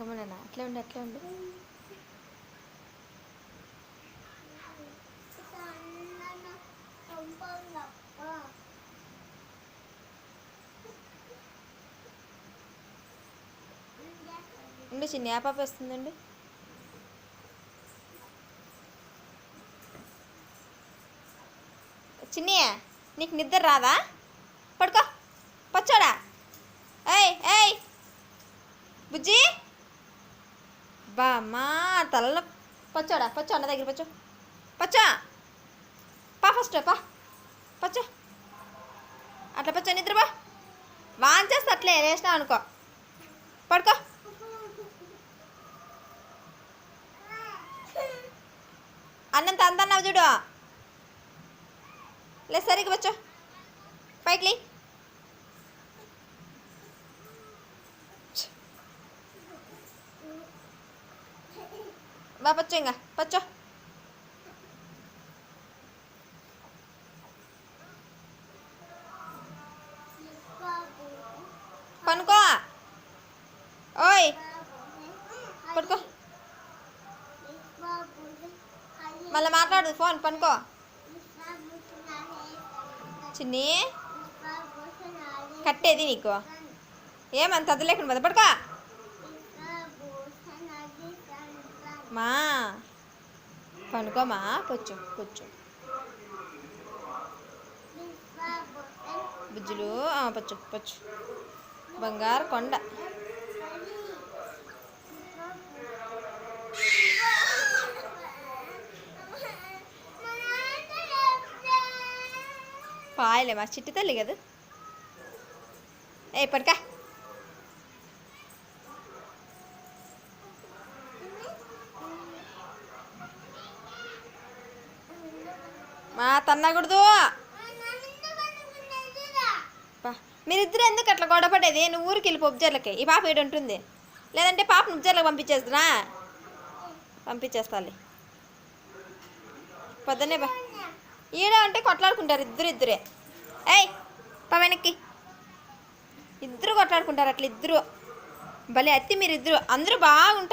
గమనన్నా అట్లే ఉండు అట్లే ఉండు. ఉండు చిన్ని ఆ పాప వస్తుందండి. చిన్ని నీకు నిద్ర రాదా? పడుకో పచ్చోడా. ఏయ్ ఏయ్ బుజ్జి బా మా తలలో పచ్చోడా పచ్చో అన్న దగ్గర పచ్చో పచ్చో పా ఫస్ట్ పా పచ్చో అట్లా పచ్చో నిద్రపా. వాంచేస్తే అట్లే వేసినావు అనుకో. పడుకో అన్నంత అందన్నావు చూడు. లే సరిగ్గా పచ్చో పైకి లే. బా పచ్చో ఇంకా పచ్చో. పనుకో ఓయ్ పడుకో. మళ్ళీ మాట్లాడు ఫోన్. పనుకో చిన్ని కట్టేది నీకు ఏమంత అదలేకుండా పద. పడుకో మా పనుకోమా. కూర్చో కూర్చో బుజ్జులు. పచ్చు పచ్చు బంగారు కొండ. పాయలే మా చిట్టి తల్లి కదా. ఏ పడుకా. మా తన్నకూడదు. మీరిద్దరు ఎందుకు అట్లా గొడవపడేది? నువ్వు ఊరికి వెళ్ళి ఉబ్జర్లకి. ఈ పాప ఏడు ఉంటుంది. లేదంటే పాపను ఉబ్జర్లకు పంపించేస్తున్నా. పంపించేస్తాలే పొద్దున్నే ఈడ అంటే కొట్లాడుకుంటారు ఇద్దరే. ఏయ్ పా వెనక్కి. ఇద్దరు కొట్లాడుకుంటారు అట్లా ఇద్దరు. భలే అత్తి మీరిద్దరు. అందరూ బాగుంటారు.